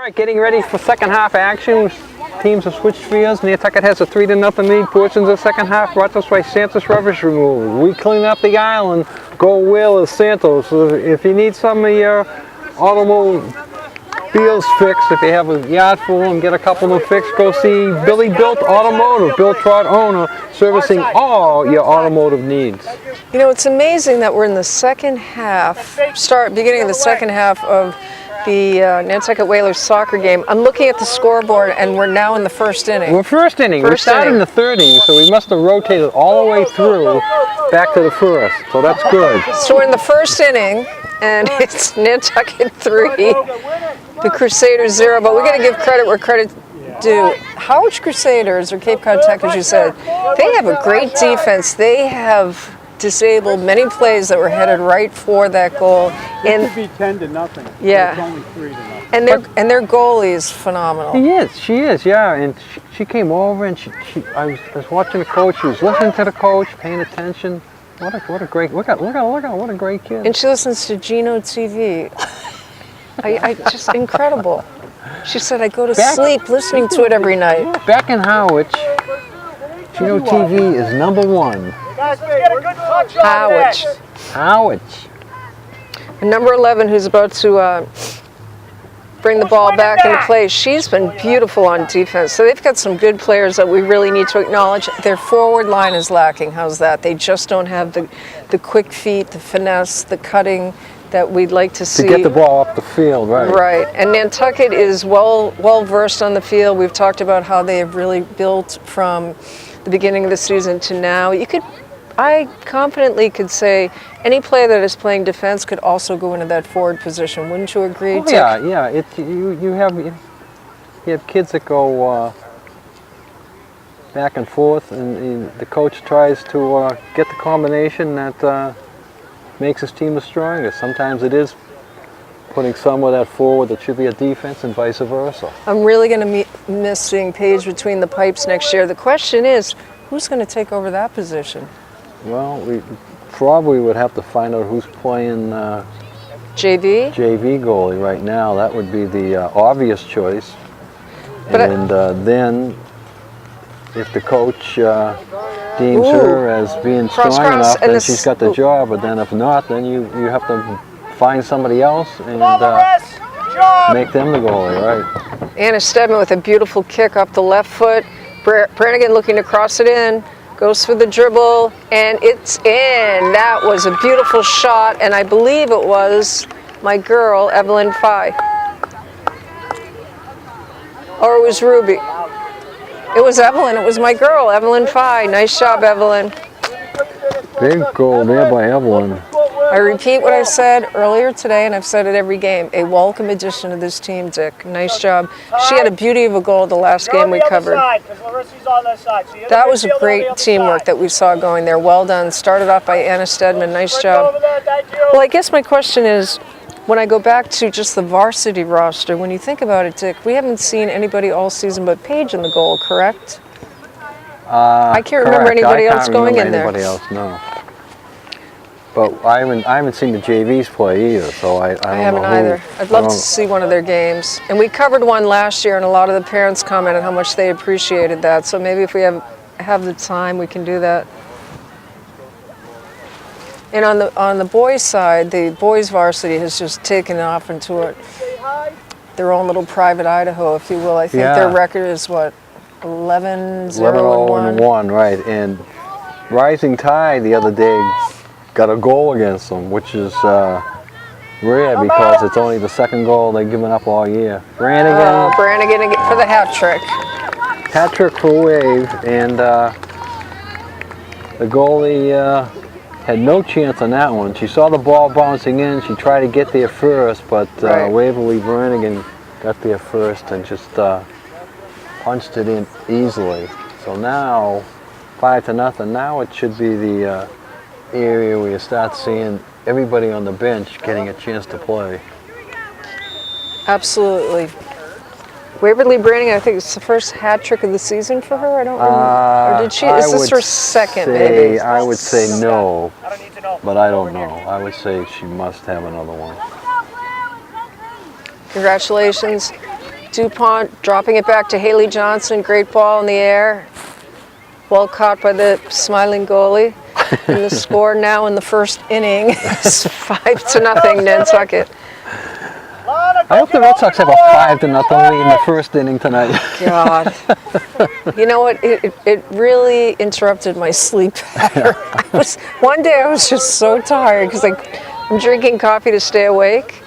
right, getting ready for second half action. Teams have switched fields. Nantucket has a 3-0 lead. Portions of second half brought to us by Santos Rubbish Removal. We clean up the island. Go Wheelers Santos. So if you need some of your automobiles fixed, if you have a yard full and get a couple of them fixed, go see Billy Built Automotive, Bill Trott owner, servicing all your automotive needs. You know, it's amazing that we're in the second half, beginning of the second half of the Nantucket Whalers soccer game. I'm looking at the scoreboard and we're now in the first inning. We're first inning. We started in the third inning, so we must have rotated all the way through back to the first, so that's good. So we're in the first inning and it's Nantucket 3, the Crusaders 0, but we got to give credit where credit's due. Howard Crusaders, or Cape Cod Tech as you said, they have a great defense. They have disabled many plays that were headed right for that goal. It could be 10-0. Yeah. It's only 3-0. And their goalie is phenomenal. She is, yeah. And she came over and I was watching the coach. She was listening to the coach, paying attention. What a great what a great kid. And she listens to Gino TV. I just incredible. She said I go to sleep listening to it every night. Back in Howard, Gino TV is #1. Howard. And number 11, who's about to bring the ball back into play, she's been beautiful on defense. So they've got some good players that we really need to acknowledge. Their forward line is lacking. How's that? They just don't have the quick feet, the finesse, the cutting that we'd like to see. To get the ball up the field, right. Right. And Nantucket is well versed on the field. We've talked about how they have really built from the beginning of the season to now. I confidently could say any player that is playing defense could also go into that forward position. Wouldn't you agree? Oh, yeah. You have kids that go back and forth, and the coach tries to get the combination that makes his team the strongest. Sometimes it is putting some of that forward that should be a defense, and vice versa. I'm really going to miss seeing Paige between the pipes next year. The question is, who's going to take over that position? Well, we probably would have to find out who's playing JV goalie right now. That would be the obvious choice. But and then, if the coach deems her as being strong enough, then she's got the job. But then if not, then you have to find somebody else and make them the goalie, right? Anna Stedman with a beautiful kick up the left foot. Brannigan looking to cross it in. Goes for the dribble, and it's in. That was a beautiful shot, and I believe it was my girl, Evelyn Fye. Or it was Ruby. It was Evelyn. It was my girl, Evelyn Fye. Nice job, Evelyn. Big goal there by Evelyn. I repeat what I said earlier today, and I've said it every game. A welcome addition to this team, Dick. Nice job. She had a beauty of a goal the last game we covered. That was a great teamwork that we saw going there. Well done. Started off by Anna Stedman. Nice job. Well, I guess my question is, when I go back to just the varsity roster, when you think about it, Dick, we haven't seen anybody all season but Paige in the goal, correct? I can't remember anybody else going in there. Anybody else, no. But I haven't seen the JVs play either, so I don't know. I haven't either. I'd love to see one of their games. And we covered one last year, and a lot of the parents commented how much they appreciated that. So maybe if we have the time, we can do that. And on the boys' side, the boys' varsity has just taken off into their own little private Idaho, if you will. I think their record is what, 11-0-1, right? And Rising Tide the other day got a goal against them, which is rare because it's only the second goal they've given up all year. Brannigan for the hat trick. Hat trick for Wave, and the goalie had no chance on that one. She saw the ball bouncing in. She tried to get there first, but Waverly Brannigan got there first and just punched it in easily. So now, 5-0. Now it should be the area where you start seeing everybody on the bench getting a chance to play. Absolutely. Waverly Brannigan, I think it's the first hat trick of the season for her. I don't remember. Or did she? Is this her second, maybe? I would say no, but I don't know. I would say she must have another one. Congratulations. DuPont dropping it back to Haley Johnson. Great ball in the air. Well caught by the smiling goalie. And the score now in the first inning is 5-0 Nantucket. I hope the Red Sox have a 5-0 lead in the first inning tonight. God. You know what? It really interrupted my sleep pattern. One day I was just so tired because I'm drinking coffee to stay awake.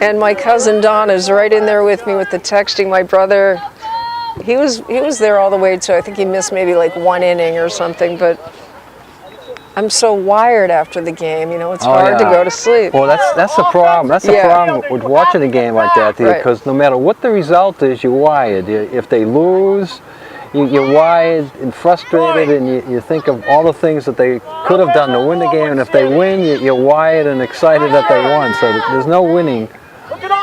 And my cousin Don is right in there with me with the texting. My brother, he was there all the way to, I think he missed maybe like one inning or something, but I'm so wired after the game, you know, it's hard to go to sleep. Well, that's the problem. That's the problem with watching a game like that, because no matter what the result is, you're wired. If they lose, you're wired and frustrated, and you think of all the things that they could have done to win the game, and if they win, you're wired and excited that they won. So there's no winning.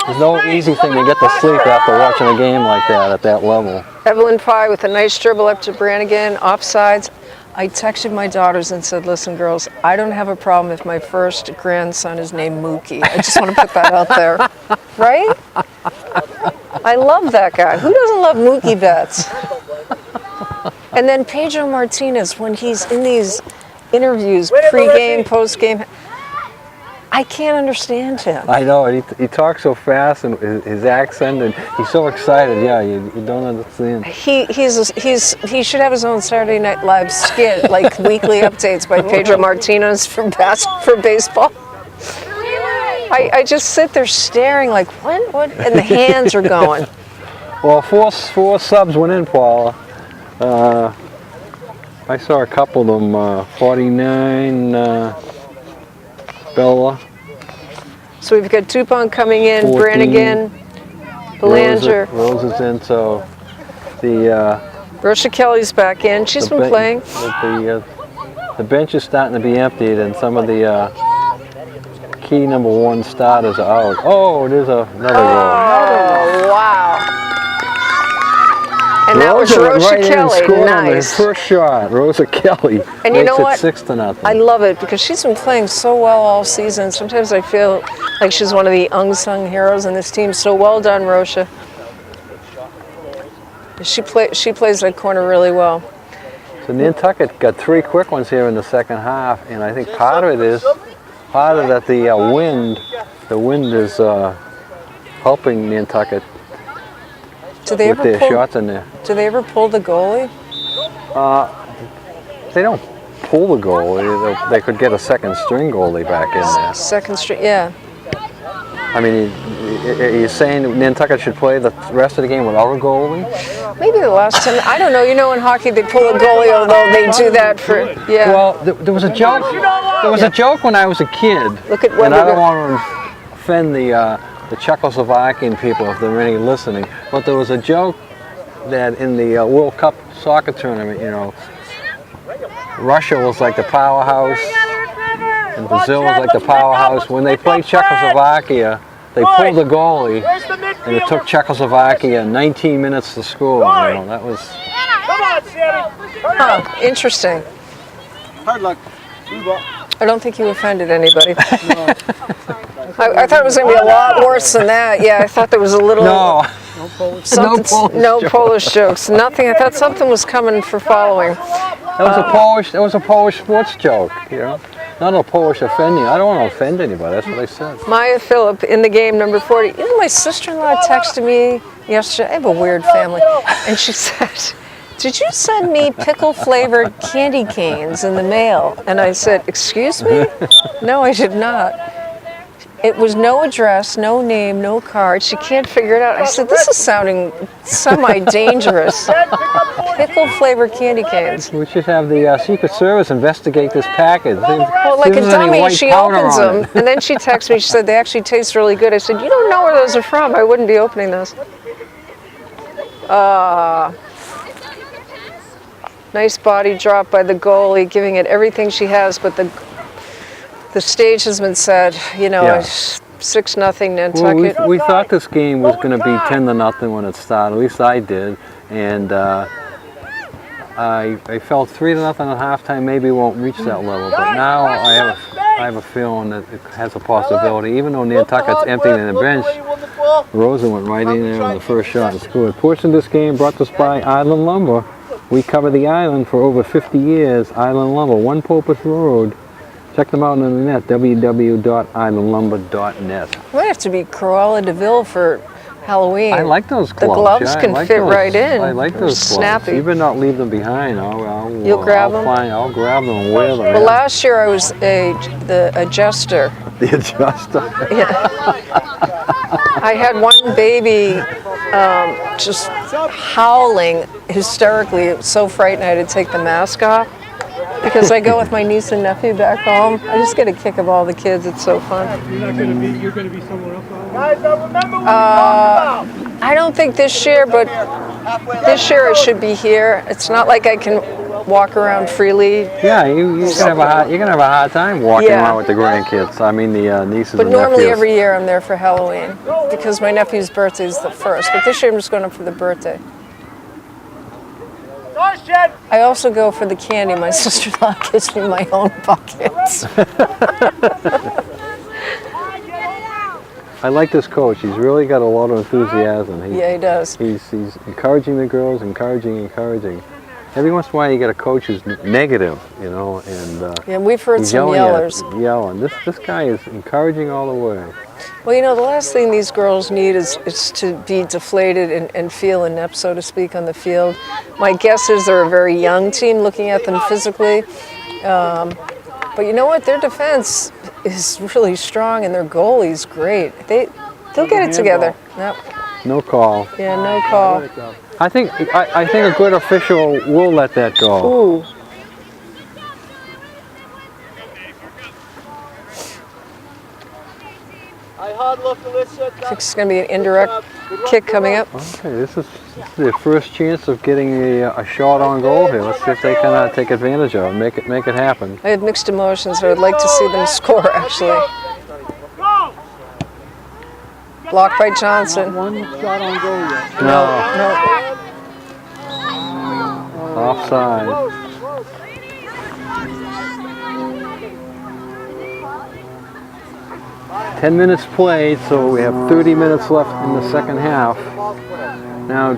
There's no easy thing to get to sleep after watching a game like that at that level. Evelyn Pye with a nice dribble up to Brannigan, offsides. I texted my daughters and said, listen, girls, I don't have a problem if my first grandson is named Mookie. I just want to put that out there. Right? I love that guy. Who doesn't love Mookie Betts? And then Pedro Martinez, when he's in these interviews, pre-game, post-game, I can't understand him. I know, and he talks so fast, and his accent, and he's so excited. Yeah, you don't understand. He should have his own Saturday Night Live skit, like weekly updates by Pedro Martinez for baseball. I just sit there staring like, what? And the hands are going. Well, four subs went in, Paula. I saw a couple of them. 49. Bella. So we've got DuPont coming in, 14, Brannigan, Belanger. Rose is in, so the... Rosha Kelly's back in. She's been playing. The bench is starting to be emptied, and some of the key number 1 starters are out. Oh, there's another goal. Oh, wow. And that was Rosha Kelly. Nice. First shot, Rosha Kelly. And you know what? 6-0. I love it because she's been playing so well all season. Sometimes I feel like she's one of the unsung heroes in this team. So well done, Rosha. She plays that corner really well. So Nantucket got 3 quick ones here in the second half, and I think part of that the wind is helping Nantucket. With their shots in there. Do they ever pull the goalie? They don't pull the goalie. They could get a second string goalie back in there. Second string, yeah. I mean, are you saying Nantucket should play the rest of the game without a goalie? Maybe the last time. I don't know. You know, in hockey they pull a goalie, although they do that for Well, there was a joke. There was a joke when I was a kid. Look at and I don't want to offend the Czechoslovakian people if they're any listening, but there was a joke that in the World Cup soccer tournament, you know, Russia was like the powerhouse and Brazil was like the powerhouse. When they played Czechoslovakia, they pulled the goalie, and it took Czechoslovakia 19 minutes to score. You know, that was... interesting. Hard luck. I don't think you offended anybody. No. I thought it was going to be a lot worse than that. Yeah, I thought there was a little... No Polish jokes. Nothing. I thought something was coming for following. That was a Polish sports joke, you know. Not a Polish offending. I don't want to offend anybody. That's what I said. Maya Phillip in the game, number 40. You know, my sister-in-law texted me yesterday. I have a weird family, and she said, "Did you send me pickle-flavored candy canes in the mail?" And I said, "Excuse me? No, I did not." It was no address, no name, no card. She can't figure it out. I said, "This is sounding semi-dangerous." Pickle-flavored candy canes. We should have the Secret Service investigate this package. Well, like a dummy, she opens them, and then she texts me. She said, "They actually taste really good." I said, "You don't know where those are from. I wouldn't be opening those." Nice body drop by the goalie, giving it everything she has, but the stage has been set. You know, 6-0 Nantucket. Well, we thought this game was going to be 10-0 when it started. At least I did, and I felt 3-0 at halftime. Maybe won't reach that level, but now I I have a feeling that it has a possibility. Even though Nantucket's empty in the bench, Rosa went right in there on the first shot and scored. Portion of this game brought to us by Island Lumber. We cover the island for over 50 years. Island Lumber, 1 Popus Road. Check them out on the net, www.islandlumber.net. Might have to be Cruella de Vil for Halloween. I like those gloves. The gloves yeah, can like fit those. right in. I like those gloves. Snappy. You better not leave them behind. You'll grab them? I'll grab them and wear them. Well, last year I was the adjuster. The adjuster. Yeah. I had one baby just howling hysterically. It was so frightened I had to take the mask off. Because I go with my niece and nephew back home. I just get a kick of all the kids. It's so fun. You're going to be somewhere else? Guys, now remember what we talked about. I don't think this year, but this year I should be here. It's not like I can walk around freely. Yeah, you're gonna have a hard time walking Yeah. around with the grandkids. I mean the nieces But and normally nephews. every year I'm there for Halloween because my nephew's birthday is the 1st. But this year I'm just going up for the birthday. Nice, Jen. I also go for the candy. My sister-in-law gives me my own buckets. I like this coach. He's really got a lot of enthusiasm. Yeah, he does. He's encouraging the girls, encouraging. Every once in a while you get a coach who's negative, you know, and Yeah, we've heard he's some yellers. yelling. This guy is encouraging all the way. Well, you know, the last thing these girls need is to be deflated and feel inept, so to speak, on the field. My guess is they're a very young team looking at them physically. But you know what? Their defense is really strong and their goalie's great. They'll get it together. Yep. No call. Yeah, no call. I think a good official will let that go. Ooh. I hard look, Alyssa. I think it's going to be an indirect kick coming up. Okay, this is their first chance of getting a shot on goal here. Let's see if they can take advantage of it, make it happen. I have mixed emotions. I would like to see them score, actually. Go! Blocked by Johnson. One shot on goal yet. No, No. offside. Ten minutes played, so we have 30 minutes left in the second half. Now,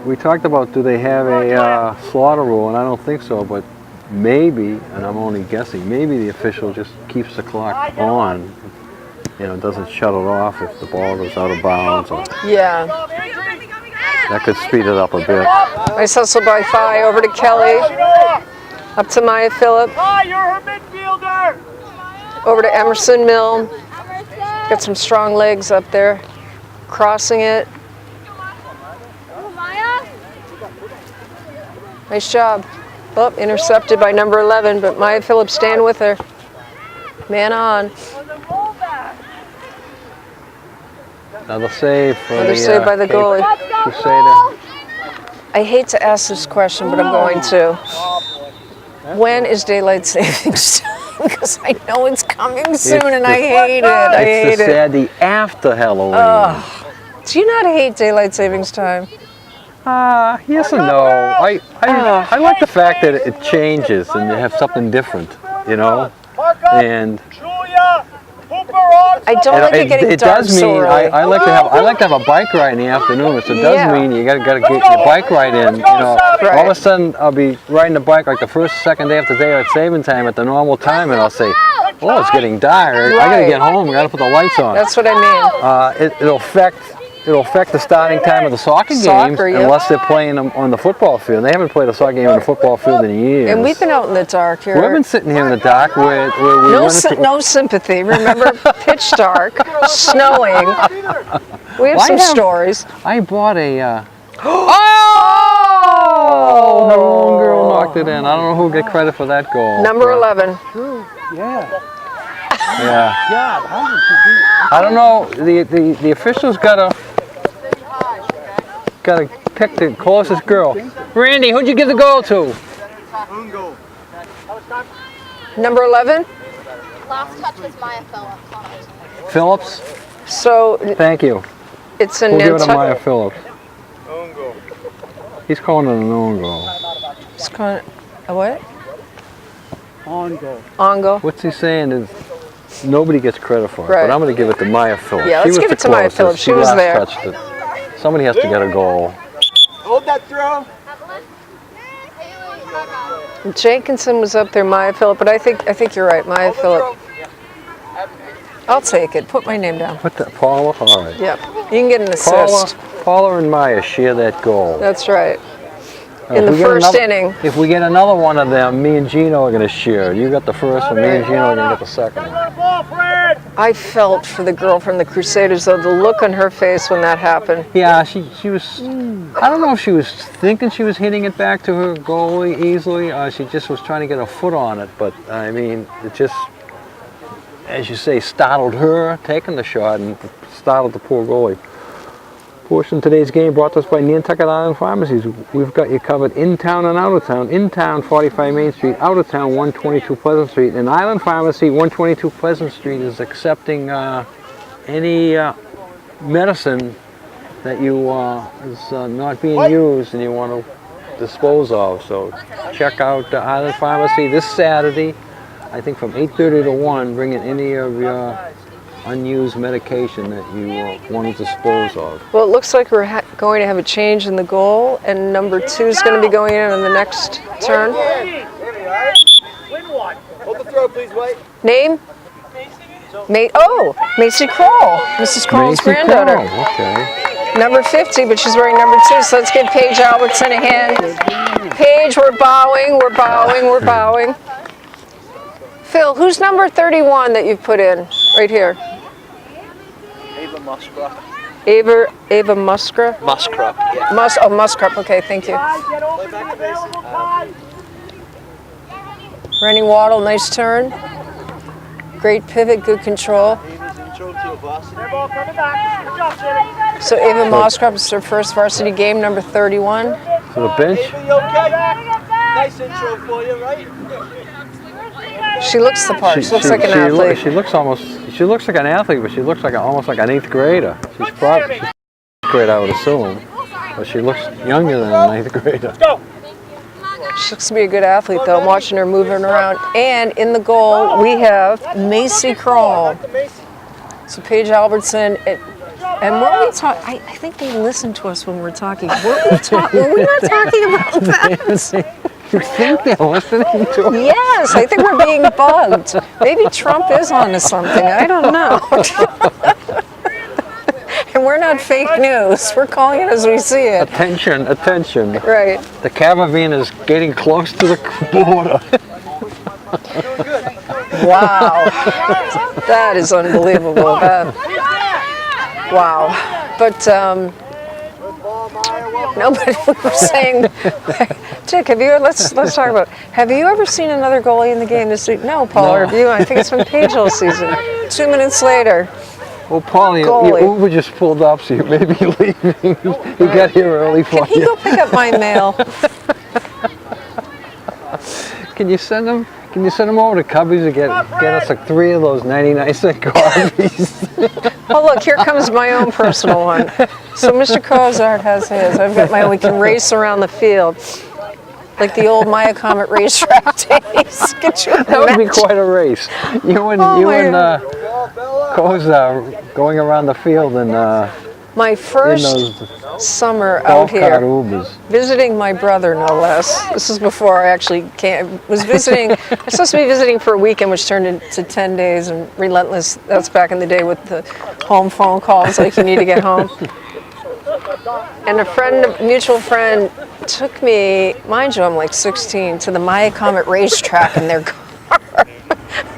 we talked about do they have a slaughter rule, and I don't think so, but maybe, and I'm only guessing, maybe the official just keeps the clock on, you know, doesn't shut it off if the ball goes out of bounds. Or Yeah. that could speed it up a bit. Nice hustle by Phi over to Kelly. Up to Maya Phillip. Hi, you're her midfielder. Over to Emerson Mill. Got some strong legs up there. Crossing it. Nice job. Oh, intercepted by number 11, but Maya Phillips staying with her. Man on. Another save for Another save by the goalie. Crusader. I hate to ask this question, but I'm going to. When is daylight savings time? Because I know it's coming soon and I hate it. I hate It's the it. Saturday after Halloween. Do you not hate daylight savings time? Yes and no. I like the fact that it changes and you have something different, you know. And Julia, Hooper on. I don't like it getting it dark does mean so early. I like to have a bike ride in the afternoon. So it does Yeah. mean you gotta get your bike ride in. You know, all of a sudden I'll be riding the bike like the first, second day after daylight saving time at the normal time, and I'll say, "Oh, it's getting dark. I gotta Right. get home. I gotta put the lights on." That's what I mean. It'll affect the starting time of the soccer games Soccer, yep. unless they're playing them on the football field. They haven't played a soccer game on the football field in years. And we've been out in the dark here. We've been sitting here in the dark where we No, went into, no sympathy. Remember, pitch dark, snowing. We have Well, some stories. I bought a. Oh! The wrong girl knocked it in. I don't know who'll get credit for that goal. Number 11. Yeah. Yeah. God, how did you do? I don't know. The officials gotta pick the closest girl. Randy, who'd you give the goal to? Number 11. Last touch was Maya Phillips. Phillips. So Thank you. it's a We'll give it to Maya Nantucket. Phillips. He's calling it an own goal. It's kind of, a what? On goal. On goal. What's he saying is nobody gets credit for it, Right. but I'm going to give it to Maya Phillips. Yeah, She let's was give the it to Maya closest. Phillips. She was last there. touched it. Somebody has to get a goal. Hold that throw. Jenkinson was up there, Maya Phillip, but I think you're right, Maya Phillip. I'll take it. Put my name down. Put that, Paula? All right. Yep. You can get an assist. Paula and Maya share that goal. That's right. If In the we get first another- inning. If we get another one of them, me and Gino are going to share. You got the first one, me and Gino are going to get the second one. Got a ball, Fred. I felt for the girl from the Crusaders, though, the look on her face when that happened. Yeah, she was, I don't know if she was thinking she was hitting it back to her goalie easily, or she just was trying to get a foot on it, but I mean, it just, as you say, startled her taking the shot and startled the poor goalie. Portion of today's game brought to us by Nantucket Island Pharmacies. We've got you covered in town and out of town. In town, 45 Main Street. Out of town, 122 Pleasant Street. And Island Pharmacy, 122 Pleasant Street, is accepting any medicine that you is not being used and you want to dispose of. So check out Island Pharmacy this Saturday, I think from 8:30 to 1, bring in any of your unused medication that you want to dispose of. Well, it looks like we're going to have a change in the goal, and number 2 is going to be going in on the next turn. Win one. Hold the throw, please, White. Name? Macy Kroll, Mrs. Kroll's Macy granddaughter. Kroll, okay. Number 50, but she's wearing number 2, so let's give Paige Albertson a hand. Paige, we're bowing, we're bowing, we're bowing. Phil, who's number 31 that you've put in right here? Ava Muskra. Ava Muskra? Muskra, yeah. Muskrup, okay, thank you. Get open the available time. Rennie Waddle, nice turn. Great pivot, good control. Ava's intro to a Boston. They're all coming back. Good job, Sammy. So Ava Muskrup is her first varsity game, number 31. To the bench. Ava, you okay? Nice intro for you, right? She looks the part. She looks like an athlete. She looks like an athlete, but she looks like almost like an 8th grader. She's probably 8th grade, I would assume, but she looks younger than an 8th grader. Go. She looks to be a good athlete, though. I'm watching her moving around. And in the goal, we have Macy Kroll. So Paige Albertson. And what we talk, I think they listen to us when we're talking. Were we not talking about that? You think they're listening to us? Yes, I think we're being bugged. Maybe Trump is onto something. I don't know. And we're not fake news. We're calling it as we see it. Attention, attention. Right. The caravan is getting close to the border. Wow. That is unbelievable. Wow. But nobody was saying, Dick, let's talk about, have you ever seen another goalie in the game this week? No, Paul, No. have you? I think it's been Paige all season. 2 minutes later. Well, Paul, your Goalie. Uber just pulled up, so you may be leaving. He got here early for Can he you. go pick up my mail? Can you send him over to Cubby's and get us like 3 of those 99-cent coffees? Oh, look, here comes my own personal one. So Mr. Cozart has his. I've got my own. We can race around the field. Like the old Maya Comet racetrack days. Get you That would be quite a race. You and Koza going around the field in my in first those summer out golf here. cart Ubers. Visiting my brother, no less. This is before I actually was visiting. I was supposed to be visiting for a weekend, which turned into 10 days and relentless. That's back in the day with the home phone calls, like you need to get home. And a mutual friend, took me, mind you, I'm like 16, to the Maya Comet racetrack in their car.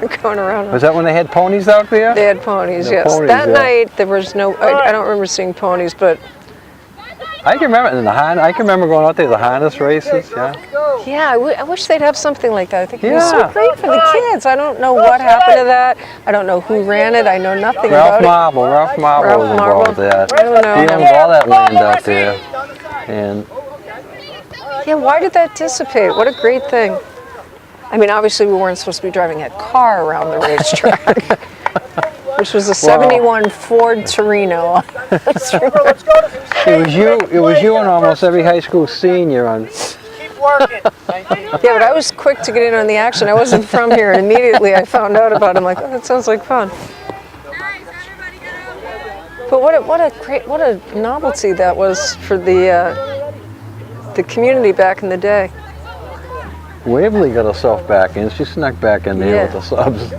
We're going around. Was that when they had ponies out there? They had ponies, The yes. ponies, That yeah. night there was no. I don't remember seeing ponies, but I can remember I can remember going out there the harness races. Yeah. yeah, I wish they'd have something like that. I think it was so Yeah. great for the kids. I don't know what happened to that. I don't know who ran it. I know nothing about Ralph Marble was involved with that. I don't know. He owned all that land out there, and Yeah, why did that dissipate? What a great thing. I mean, obviously we weren't supposed to be driving a car around the racetrack, which was a 71 Ford Torino. it was you and almost every high school senior on working. Yeah, but I was quick to get in on the action. I wasn't from here, and immediately I found out about it. I'm like, oh, that sounds like fun. But what a novelty that was for the community back in the day. Waverly got herself back in. She snuck back in there Yeah. with the subs.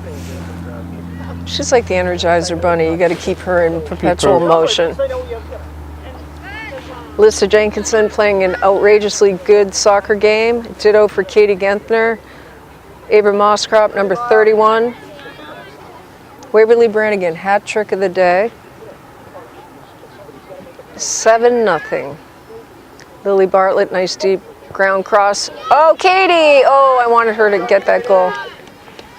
She's like the Energizer Bunny. You got to keep her in perpetual motion. Lisa Jenkinson playing an outrageously good soccer game. Ditto for Katie Genthner. Ava Moskrop, number 31. Waverly Brannigan, hat trick of the day. 7-0. Lily Bartlett, nice deep ground cross. Oh, Katie! Oh, I wanted her to get that goal.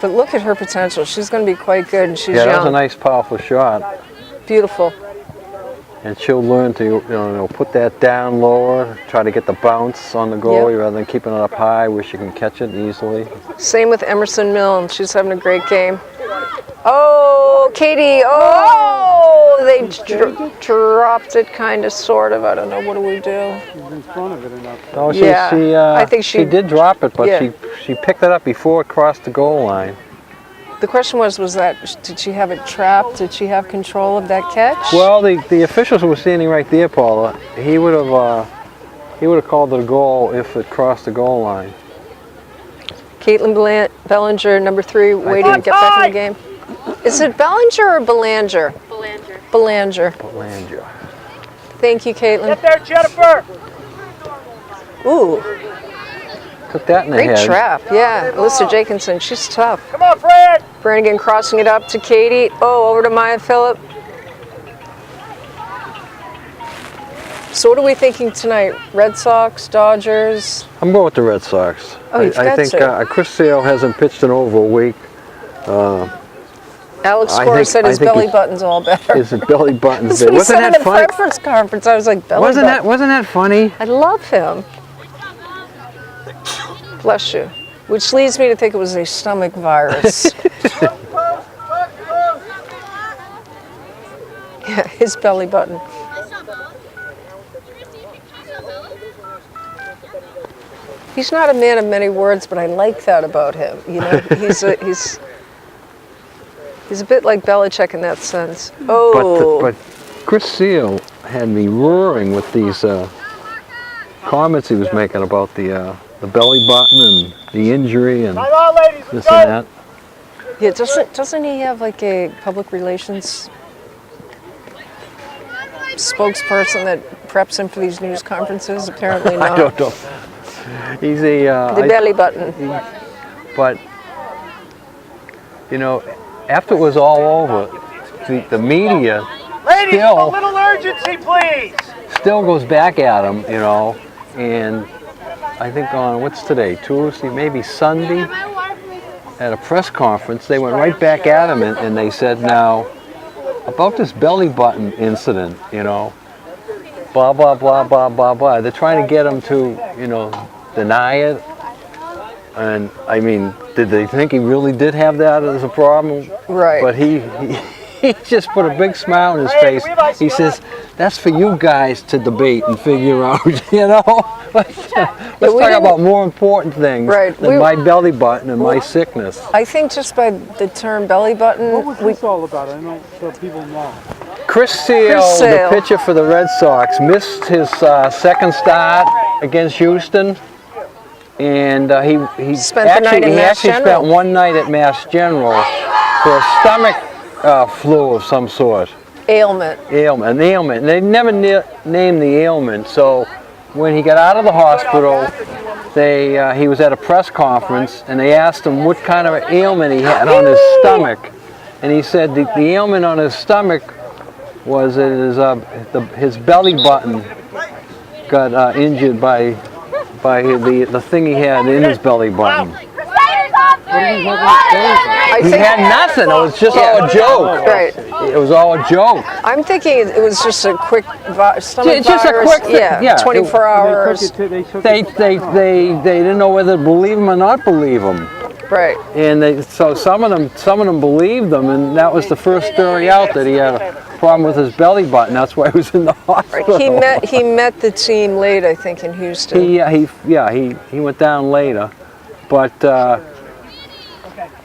But look at her potential. She's going to be quite good, and she's Yeah, young. that was a nice, powerful shot. Beautiful. And she'll learn to, put that down lower, try to get the bounce on the goalie rather than keeping it up high where she can catch it easily. Same with Emerson Milne. She's having a great game. Oh, Katie. Oh, they dropped it kind of, sort of. I don't know. What do we do? She's in front of it enough. Oh, Yeah, I think she did drop it, but yeah. she picked it up before it crossed the goal line. The question was that, did she have it trapped? Did she have control of that catch? Well, the officials were standing right there, Paula. He would have called it a goal if it crossed the goal line. Caitlin Bellinger, number 3, waiting to get back in the game. Is it Bellinger or Belanger? Belanger. Belanger. Thank you, Caitlin. Get there, Jennifer. Ooh, Took that in the great head. trap. Yeah, Alyssa Jenkinson, she's tough. Come on, Fred. Brannigan crossing it up to Katie. Oh, over to Maya Phillip. So what are we thinking tonight? Red Sox, Dodgers? I'm going with the Red Sox. Oh, you've I got think to. Chris Sale hasn't pitched in over a week. Alex I Score think- said I his think belly his- button's all better. His belly button's That's there. what he Wasn't said in that the funny? preference conference. I was like, belly Wasn't button. that funny? I love him. Bless you. Which leads me to think it was a stomach virus. Yeah, his belly button. He's not a man of many words, but I like that about him. You know, he's a bit like Belichick in that sense. Oh, But Chris Sale had me roaring with these comments he was making about the belly button and the injury and Time out, ladies. this Let's go. and that. yeah. Doesn't he have like a public relations spokesperson that preps him for these news conferences? Apparently not. I don't know. He's a The belly button. but after it was all over, the media Ladies, a still little urgency, please. goes back at him, and I think on what's today, Tuesday, maybe Sunday, at a press conference, they went right back at him and they said, now, about this belly button incident, blah, blah, blah, blah, blah, blah. They're trying to get him to, deny it. And, I mean, did they think he really did have that as a problem? Right. But he just put a big smile on his face. He says, that's for you guys to debate and figure out, Let's talk about more important things than my belly button and my sickness. I think just by the term belly button, What was this all about? I know so people know. Chris Sale, the pitcher for the Red Sox, missed his second start against Houston, and he Spent the night in Mass actually General. spent one night at Mass General for a stomach flu of some sort. ailment. An ailment. And they never named the ailment, so when he got out of the hospital, he was at a press conference, and they asked him what kind of ailment he had on his stomach, and he said the ailment on his stomach was his belly button got injured by the thing he had in his belly button. He had nothing. It was just all a joke. Right. It was all a joke. I'm thinking it was just a quick stomach Just a virus. quick thing, yeah. 24 hours. They took They it to didn't know whether to believe him or not believe him. Right. And so some of them believed them, and that was the first story out that he had problem with his belly button. That's why he was in the hospital. He met the team late, I think, in Houston. He went down later, but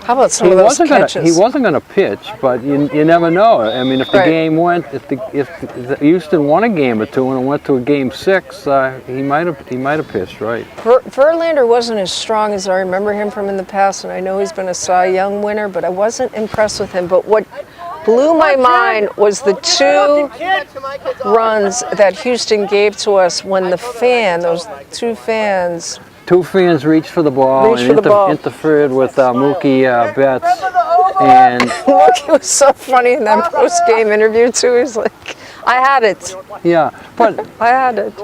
how about some of those catches? He wasn't gonna pitch, but you never know. I mean, if the game went, if Houston won a game or two and it went to a game 6, he might have pitched, right? Verlander wasn't as strong as I remember him from in the past, and I know he's been a Cy Young winner, but I wasn't impressed with him. But what blew my mind was the 2 runs that Houston gave to us when those 2 fans. 2 fans reached for the ball interfered with Mookie Betts. And Mookie was so funny in that post-game interview too. He's like, I had it. Yeah, but I had it.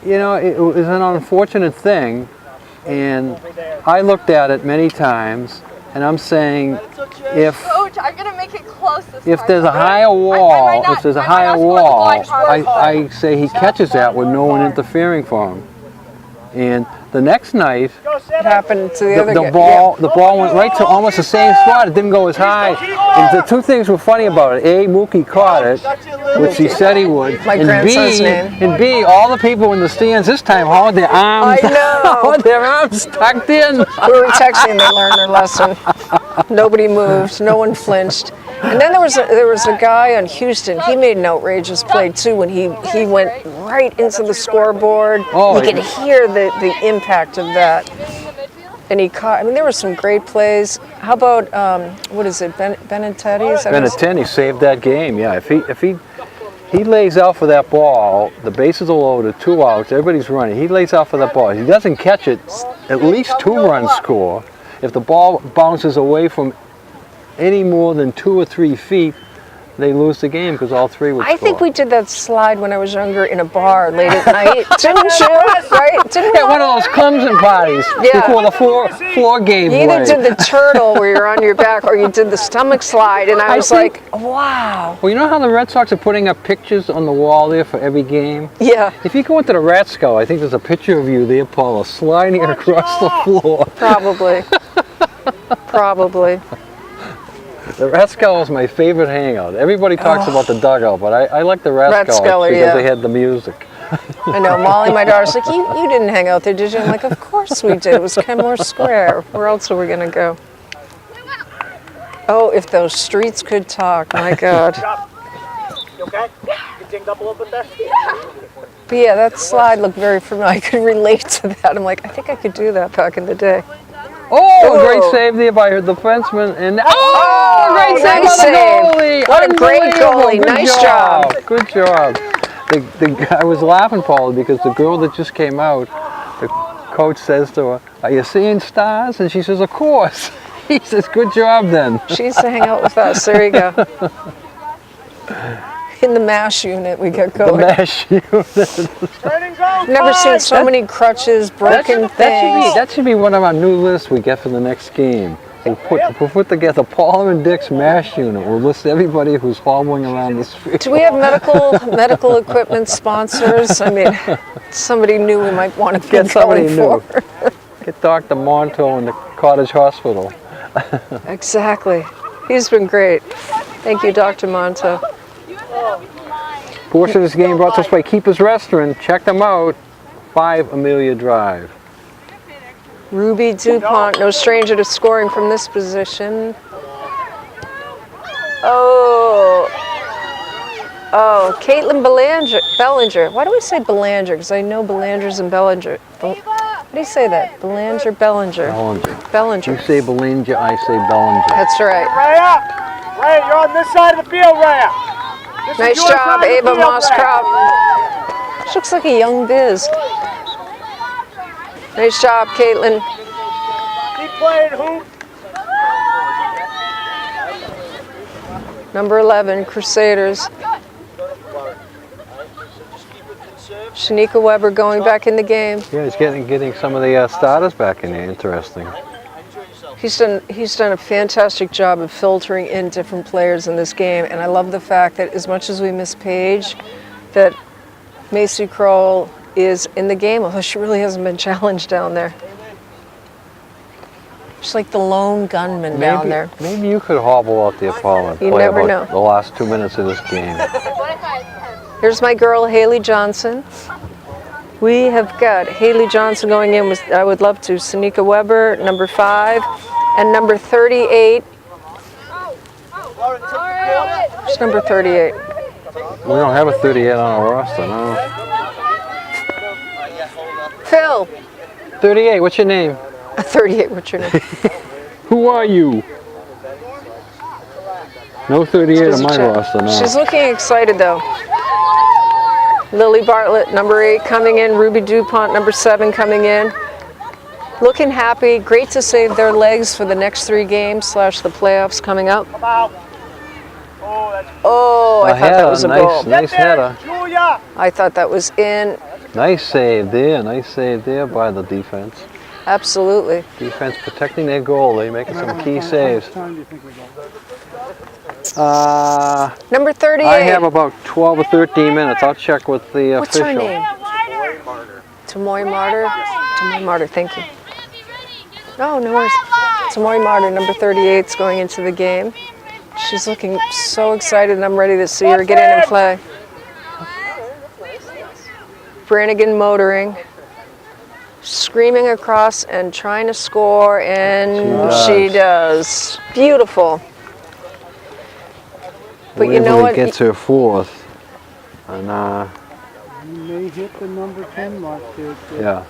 You know, it was an unfortunate thing, and I looked at it many times, and I'm saying Coach, I'm gonna make it close this if time. there's a higher wall, I I say he catches that with no one interfering for him. And the next night, It happened to the other guy. the ball went right to almost the same spot. It didn't go as high. And the 2 things were funny about it. A, Mookie caught it, which he said he would. My grandson's name. And B, all the people in the stands this time had their arms, their arms tucked in. We were texting. They learned their lesson. Nobody moved. No one flinched. And then there was a guy on Houston. He made an outrageous play too when he went right into the scoreboard. Oh, you could hear the impact of that. And he caught. I mean, there were some great plays. How about what is it, Benintendi? Benintendi saved that game. Yeah, if he lays out for that ball, the bases are loaded, 2 outs, everybody's running. He lays out for that ball. If he doesn't catch it, at least 2 runs score. If the ball bounces away from any more than 2 or 3 feet, they lose the game because all 3 would score. I think we did that slide when I was younger in a bar late at night. Didn't you? Right? Didn't one of those Clemson parties before the floor gave You way. either did the turtle where you're on your back or you did the stomach slide, and I was like, wow. Well, you know how the Red Sox are putting up pictures on the wall there for every game? Yeah. If you go into the Rat Skull, I think there's a picture of you there, Paula, sliding across the floor. Probably. Probably. The Rat Skull was my favorite hangout. Everybody talks about the dugout, but I like the Rat Skull because they had the music. I know, Molly, my daughter's like, you didn't hang out there, did you? I'm like, of course we did. It was Kenmore Square. Where else are we going to go? Oh, if those streets could talk, my God. You okay? You dinged up a little bit there? But yeah, that slide looked very familiar. I could relate to that. I'm like, I think I could do that back in the day. Oh, great save there by the defenseman. And great save by the goalie. What a great goalie. Nice job. Good job. I was laughing, Paula, because the girl that just came out, the coach says to her, "Are you seeing stars?" And she says, "Of course." He says, "Good job then." She used to hang out with us. There you go. In the MASH unit we got going. The MASH unit. Never seen so many crutches, broken things. That should be one of our new lists we get for the next game. We'll put together Paula and Dick's MASH unit. We'll list everybody who's hobbling around this field. Do we have medical equipment sponsors? I mean, somebody new we might want to Get somebody new. Get Dr. Monto in the Cottage Hospital. Exactly. He's been great. Thank you, Dr. Monto. Portion of this game brought to us by Keeper's Restaurant. Check them out. 5 Amelia Drive. Ruby DuPont, no stranger to scoring from this position. Oh, Caitlin Bellinger. Why do we say Belanger? Because I know Belanger's and Bellinger. How do you say that? Belanger, Bellinger. Bellinger. You say Belanger, I say Bellinger. That's right. Raya! Raya, you're on this side of the field, Raya! Nice job, Ava Mosscrop. She looks like a young Biz. Nice job, Caitlin. Keep playing, hoop. Number 11, Crusaders. Shanika Weber going back in the game. Yeah, he's getting some of the starters back in there. Interesting. He's done a fantastic job of filtering in different players in this game, and I love the fact that as much as we miss Paige, that Macy Kroll is in the game, although she really hasn't been challenged down there. She's like the lone gunman down there. Maybe you could hobble out there, Paul, and You play never about know. the last 2 minutes of this game. Here's my girl, Haley Johnson. We have got Haley Johnson going in with, I would love to, Sanika Weber, number 5, and number 38. Who's number 38? We don't have a 38 on our roster, no. Phil. 38, what's your name? 38, what's your name? Who are you? No 38 on my roster, no. She's looking excited though. Lily Bartlett, number 8 coming in. Ruby DuPont, number 7 coming in. Looking happy. Great to save their legs for the next 3 games / the playoffs coming up. Oh, I thought that was a goal. Nice header. I thought that was in. Nice save there by the defense. Absolutely. Defense protecting their goal. They're making some key saves. How much time do you think we got? Number 38. I have about 12 or 13 minutes. I'll check with the What's official. her name? Tamoy Martyr. Tamoy Martyr, thank you. No, no worries. Tamoy Martyr, number 38, is going into the game. She's looking so excited, and I'm ready to see her get in and play. Brannigan motoring, screaming across and trying to score, and she does. Beautiful. But you know what? Gets her 4th. And You may hit the number 10 mark there, too. yeah.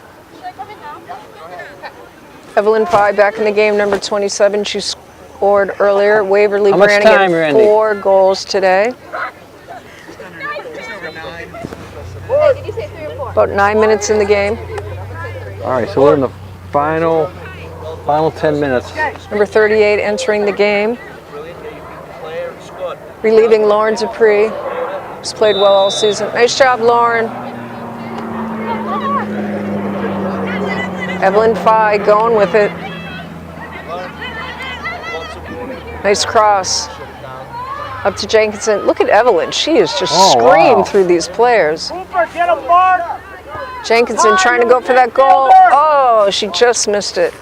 Evelyn Pye back in the game, number 27. She scored earlier. Waverly How much Brannigan, time, Randy? 4 goals today. Did you say 3 or 4? About 9 minutes in the game. All right, so we're in the final 10 minutes. Number 38 entering the game. Relieving Lauren Dupree, who's played well all season. Nice job, Lauren. Evelyn Pye going with it. Nice cross. Up to Jenkinson. Look at Evelyn. She is just screamed wow. through these players. Cooper, get him, Mark! Jenkinson trying to go for that goal. Oh, she just missed it.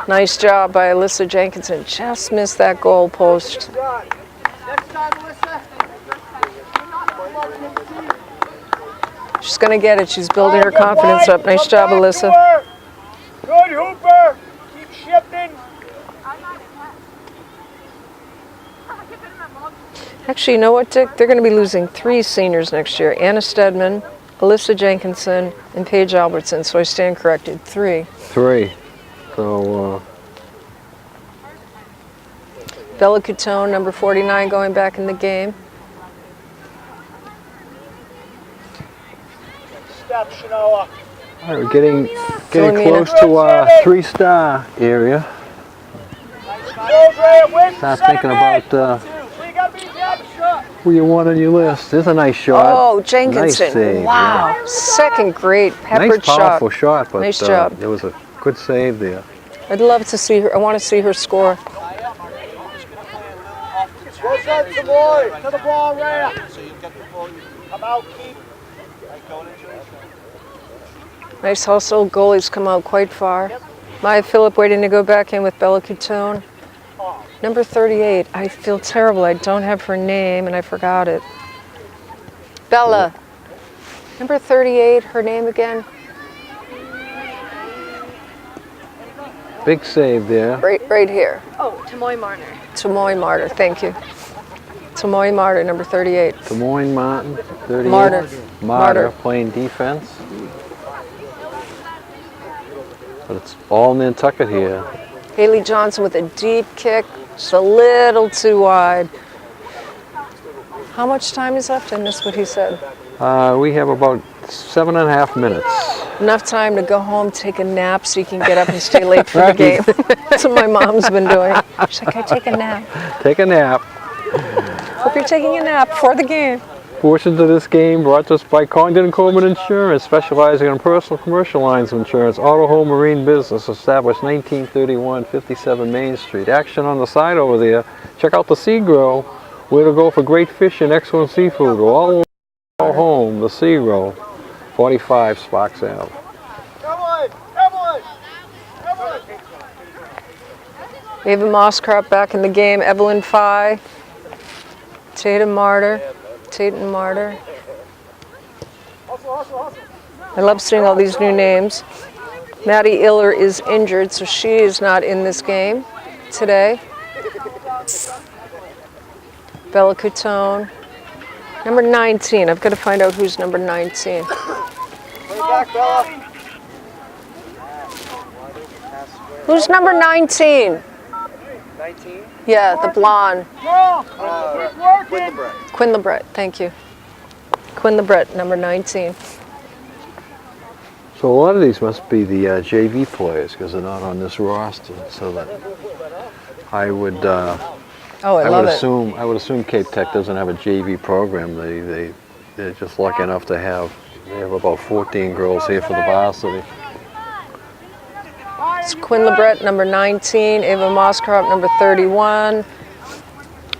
Nice job by Alyssa Jenkinson. Just missed that goal post. Next time, Melissa. She's going to get it. She's building her confidence up. Nice job, Alyssa. Good, Hooper. Keep shifting. Actually, you know what, Dick? They're going to be losing 3 seniors next year. Anna Stedman, Alyssa Jenkinson, and Paige Albertson. So I stand corrected. 3. 3. So, Bella Coutone, number 49, going back in the game. Step, Shanoa. all right, we're getting Filomena. close to our 3-star area. Start thinking about who you want on your list. There's a nice shot. Oh, Jenkinson. Nice save, wow. Second grade peppered Nice, powerful shot, but Nice job. there was a good save there. I'd love to see her. I want to see her score. Go side, Savoy. To the ball, Rhea. Come out, keep. Nice hustle. Goalies come out quite far. Maya Phillip waiting to go back in with Bella Coutone. Number 38. I feel terrible. I don't have her name and I forgot it. Bella. Number 38. Her name again? Big save there. Right here. Oh, Tamoy Marner. Tamoy Martyr. Thank you. Tamoy Martyr, number 38. Des Moines Martin, 38. Martyr. Martyr playing defense. But it's all Nantucket here. Haley Johnson with a deep kick. Just a little too wide. How much time is left? I missed what he said. We have about 7.5 minutes. Enough time to go home, take a nap so you can get up and stay late for the game. That's what my mom's been doing. She's like, I take a nap. Take a nap. Hope you're taking a nap before the game. Portions of this game brought to us by Condon and Coleman Insurance, specializing in personal commercial lines of insurance, auto, home, marine business, established 1931, 57 Main Street. Action on the side over there. Check out the Sea Grow, where to go for great fish and excellent seafood. All home, the Sea Grow, 45 Sparks Ave. Evelyn! Evelyn! Evelyn! Ava Mosscrop back in the game. Evelyn Fye. Tatum Martyr. I love seeing all these new names. Maddie Iller is injured, so she is not in this game today. Bella Coutone. Number 19. I've got to find out who's number 19. Back, Bella. Who's number 19? 19. Yeah, the blonde. Quinn Quinn LeBret, thank you. Quinn LeBret, number 19. So a lot of these must be the JV players because they're not on this roster. So that I would Oh, I love it. I would assume Cape Tech doesn't have a JV program. They're just lucky enough to have about 14 girls here for the varsity. It's Quinn LeBret, number 19. Ava Mosscrop, number 31.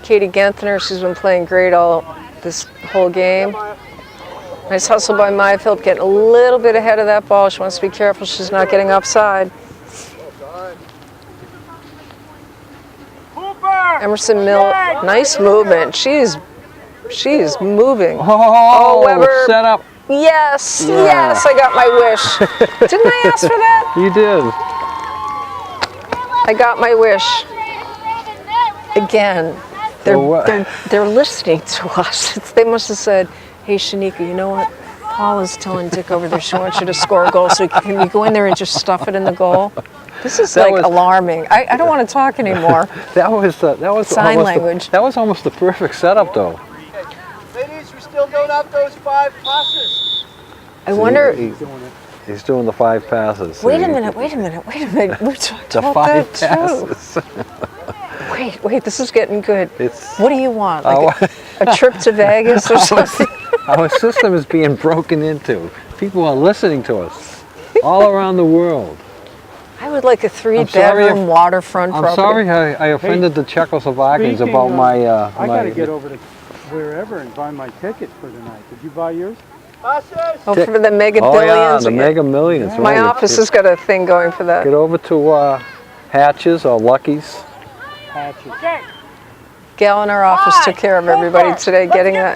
Katie Genthner, she's been playing great all this whole game. Nice hustle by Maya Phillip, getting a little bit ahead of that ball. She wants to be careful she's not getting offside. Emerson Mill, nice movement. She's moving. Oh, Weber. set up. Yes, Yeah. yes, I got my wish. Didn't I ask for that? You did. I got my wish. Again, they're listening to us. They must have said, hey, Shanika, you know what? Paula's telling Dick over there she wants you to score a goal, so can you go in there and just stuff it in the goal? This is alarming. I don't want to talk anymore. That was Sign language. That was almost the perfect setup, though. Ladies, we still don't have those 5 passes. I wonder. He's doing the 5 passes. Wait a minute. We talked The about 5 that passes. too. Wait, this is getting good. What do you want? Like a trip to Vegas or something? Our system is being broken into. People are listening to us all around the world. I would like a 3-bedroom waterfront property. I'm sorry I offended the Czechoslovakians about my... I got to get over to wherever and buy my ticket for tonight. Did you buy yours? Passes. Oh, for the Mega Oh Billions? yeah, the Mega Millions. My right. office has got a thing going for that. Get over to Hatches or Lucky's. Patches. Gal in our office took care of everybody today, getting that.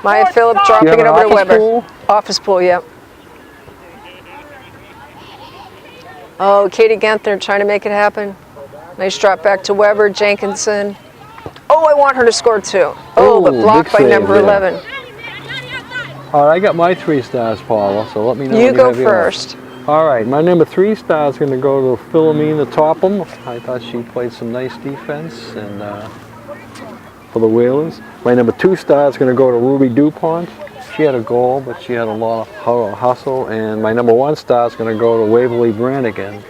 Maya Phillip You dropping have it an over to office Weber. pool? Office pool, yep. Oh, Katie Genthner trying to make it happen. Nice drop back to Weber, Jenkinson. Oh, I want her to score too. Oh, but Ooh, blocked big by save number there. 11. All right, I got my 3 stars, Paula, so let me know. You when go have yours. first. All right, my number 3 star is going to go to Philomena Topham. I thought she played some nice defense and for the Whalers. My number 2 star is going to go to Ruby DuPont. She had a goal, but she had a lot of hustle. And my number 1 star is going to go to Waverly Brannigan.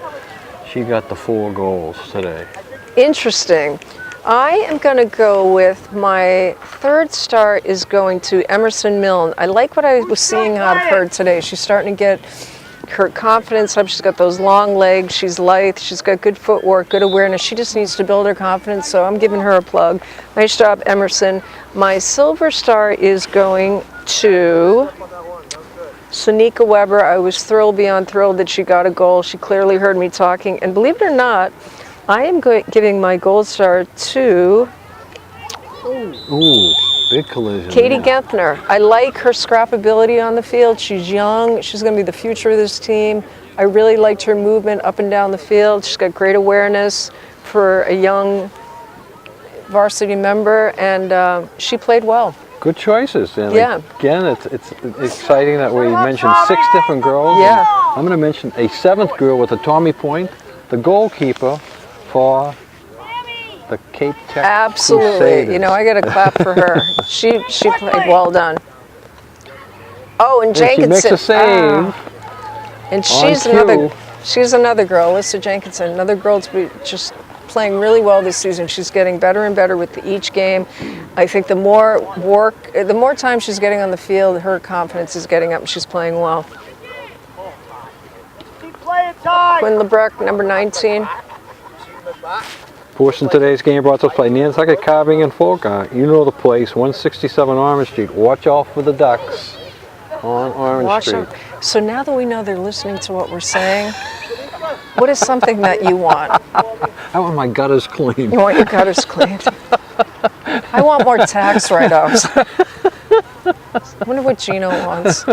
She got the 4 goals today. Interesting. I am going to go with my 3rd star is going to Emerson Milne. I like what I was seeing out of her today. She's starting to get her confidence up. She's got those long legs. She's lithe. She's got good footwork, good awareness. She just needs to build her confidence, so I'm giving her a plug. Nice job, Emerson. My silver star is going to Sonika Weber. I was thrilled beyond thrilled that she got a goal. She clearly heard me talking. And believe it or not, I am giving my gold star to Ooh, big collision. Katie there. Genthner. I like her scrapability on the field. She's young. She's going to be the future of this team. I really liked her movement up and down the field. She's got great awareness for a young varsity member, and she played well. Good choices. And Yeah. again, it's exciting that we mentioned 6 different girls. Yeah. And I'm going to mention a 7th girl with a Tommy Point, the goalkeeper for the Cape Tech Absolutely. Crusaders. You know, I got to clap for her. She played well done. Oh, and And Jenkinson. she makes a save. And cue. she's another girl, Alyssa Jenkinson, another girl to be just playing really well this season. She's getting better and better with each game. I think the more time she's getting on the field, her confidence is getting up and she's playing well. Keep playing tight. Quinn LeBret, number 19. Portion of today's game brought to us by Nantucket Carving and Folk Art. You know the place, 167 Orange Street. Watch out for the ducks on Orange Watch Street. them. So now that we know they're listening to what we're saying, what is something that you want? I want my gutters clean. You want your gutters cleaned? I want more tax write-offs. I wonder what Gino wants.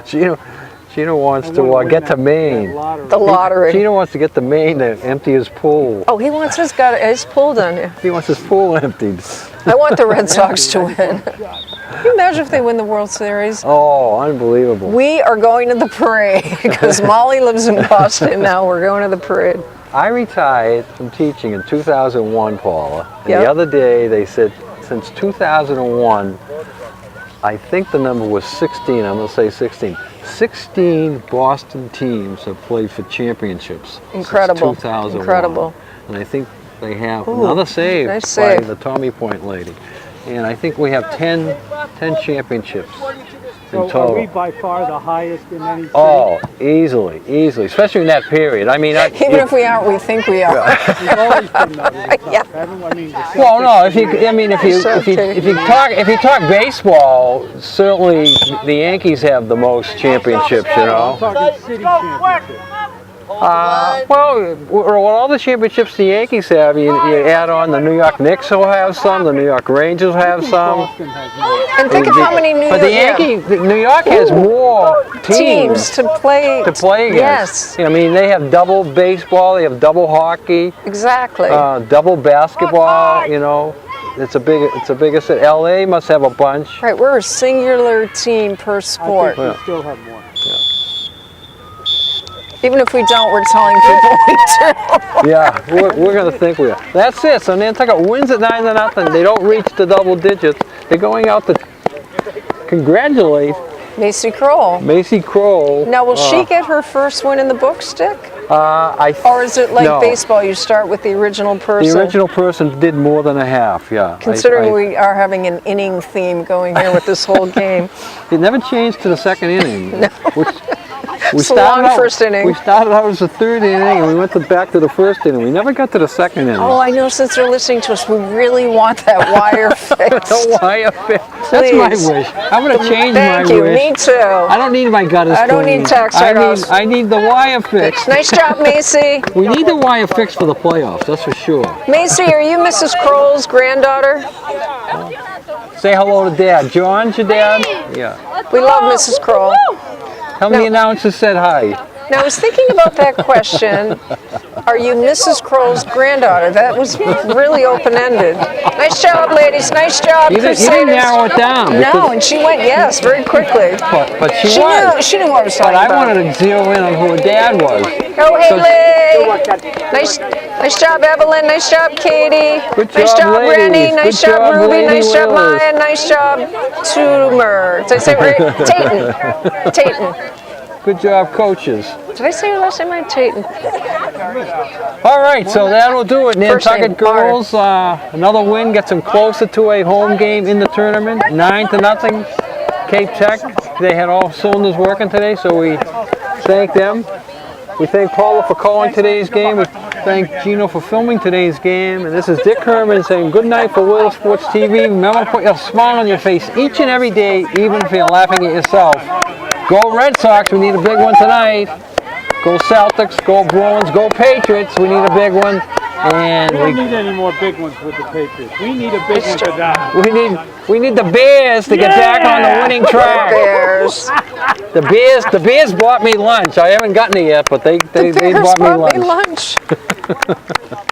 Gino wants to get to Maine. The lottery. Gino wants to get to Maine to empty his pool. Oh, he wants his pool done. Yeah. He wants his pool emptied. I want the Red Sox to win. Can you imagine if they win the World Series? Oh, unbelievable. We are going to the parade because Molly lives in Boston now. We're going to the parade. I retired from teaching in 2001, Paula. And Yep. the other day they said since 2001, I think the number was 16, I'm going to say 16. 16 Boston teams have played for championships Incredible. since 2001. Incredible. And I think they have Ooh, another save nice by save. the Tommy Point lady. And I think we have 10 championships in So total. are we by far the highest in any state? Oh, easily, especially in that period. I mean, Even if we aren't, we think we are. We've always been the top, Yeah. haven't we? I mean, the well, no. Celtics- If you talk baseball, certainly the Yankees have the most championships. You I'm know. talking city championships. Well, all the championships the Yankees have, you add on the New York Knicks will have some, the New York Rangers have some. Boston has more. And think of how many But New York has more teams to play against. Yes, I mean, they have double baseball, they have double hockey, exactly. double basketball. You know, it's a bigger city. LA must have a bunch. Right, we're a singular team per I sport. think we still have more. Even if we don't, we're telling people we do. Yeah, we're going to think we are. That's it. So Nantucket wins at 9-0. They don't reach the double digits. They're going out to congratulate Macy Kroll. Macy Kroll. Now, will she get her first win in the book stick? Or is it like no. baseball, you start with the original person? The original person did more than a half, yeah. Considering we are having an inning theme going here with this whole game. It never changed to the second inning. No. We It's a long out, first inning. We started out as the third inning and we went back to the first inning. We never got to the second inning. Oh, I know, since they're listening to us, we really want that wire fixed. The wire fix. That's my Please. wish. I'm going to change Thank my you, wish. me too. I don't need my gutters I don't cleaned. need tax write-offs. I need the wire fixed. Nice job, Macy. We need the wire fixed for the playoffs, that's for sure. Macy, are you Mrs. Kroll's granddaughter? Say hello to Dad. John's your dad? Yeah. We love Mrs. Kroll. How many announcers said hi? Now, I was thinking about that question. Are you Mrs. Kroll's granddaughter? That was really open-ended. Nice job, ladies. Nice job, You didn't narrow it down. No, and she went yes very quickly. But she was. She knew what I was talking But I about. wanted to zero in on who her dad was. Go, Haley! Nice job, Evelyn. Nice job, Katie. Good Nice job, job, ladies. Randy. Nice Good job, job, Ruby. Lady Nice job, Willis. Maya. Nice job, Toomer. Did I say it right? Tayton. Good job, coaches. Did I say your last name right? Tayton. All right, so that'll do it. First name, Nantucket girls, another win gets them closer to a home game in the tournament. 9-0. Cape Tech, they had all cylinders working today, so we thank them. We thank Paula for calling today's game. We thank Gino for filming today's game. And this is Dick Herman saying good night for World Sports TV. Remember to put your smile on your face each and every day, even if you're laughing at yourself. Go Red Sox, we need a big one tonight. Go Celtics, go Bruins, go Patriots, we need a big one. And We don't need any more big ones with the Patriots. We need a big one for that. we need the Bears to get back on the winning track. Bears. The Bears bought me lunch. I haven't gotten it yet, but they Bears bought me bought me lunch. lunch.